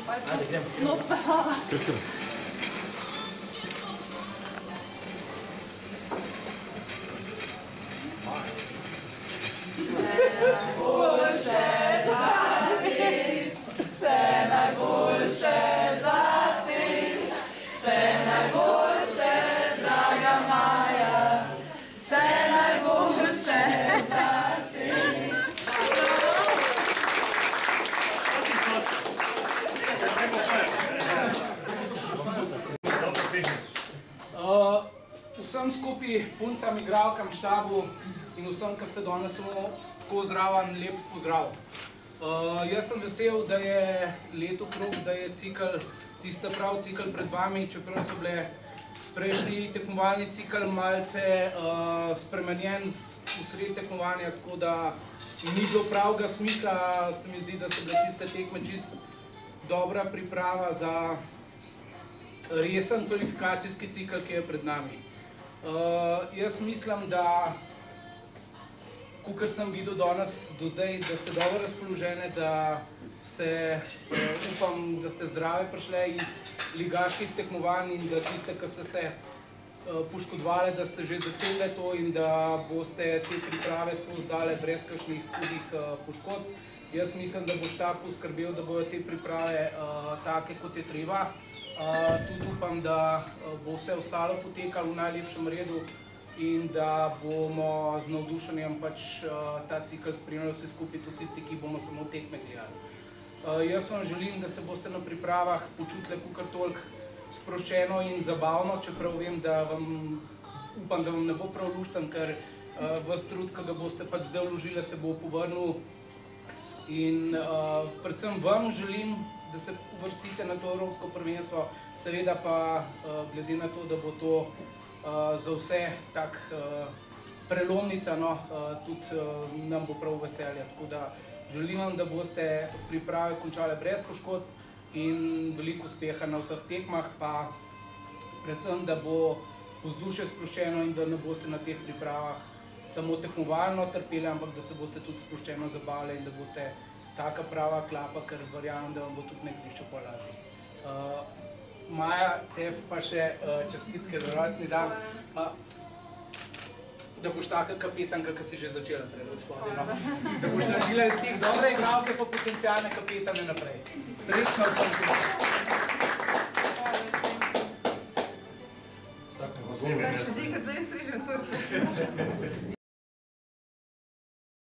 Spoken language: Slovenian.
Ajde, gremo. No pa. Vsem skupaj, puncam, igralkam, štabu in vsem, ki ste danes samo tako zraven, lep pozdrav. Jaz sem vesel, da je leto krog, da je cikl, tista prav cikl pred vami, čeprav so bile prejšnji tekmovalni cikl malce spremenjen vsred tekmovanja, tako da ni bilo pravega smisla, se mi zdi, da so bile tiste tekme čisto dobra priprava za resen kvalifikacijski cikl, ki je pred nami. Jaz mislim, da, kakor sem videl danes do zdaj, da ste dobro razpoložene, da se, upam, da ste zdrave prišle iz ligaških tekmovanj in da tiste, ki ste se poškodovali, da ste že zacelili to in da boste te priprave skozi dale brez kakšnih hudih poškodb. Jaz mislim, da bo štab poskrbel, da bodo te priprave take, kot je treba. Tudi upam, da bo vse ostalo potekalo v najlepšem redu in da bomo z navdušenjem ta cikl spremljali vse skupaj, tudi tisti, ki bomo samo tekme gledali. Jaz vam želim, da se boste na pripravah počutili kakor toliko sproščeno in zabavno, čeprav vem, da vam, upam, da vam ne bo prav lušten, ker ves trud, ki ga boste zdaj vložili, se bo povrnil. In predvsem vam želim, da se uvrstite na to evropsko prvenstvo, seveda pa glede na to, da bo to za vse tak prelomnica, tudi nam bo prav veselje. Tako da želim vam, da boste priprave končali brez poškodb in veliko uspeha na vseh tekmah, pa predvsem, da bo vzdušje sproščeno in da ne boste na teh pripravah samo tekmovalno trpeli, ampak da se boste tudi sproščeno zabavali in da boste taka prava klapa, ker verjamem, da vam bo tudi na igrišču pol lažje. Maja, tebi pa še čestitke za rojstni dan. Da boš taka kapetanka, ki si že začela prej od spodaj. Da boš naredila iz teh dobre igralke pa potencialne kapetane naprej. Srečno vsem tudi. Vsak ne bo zelo. Zdaj se zdi, da je strižen tudi.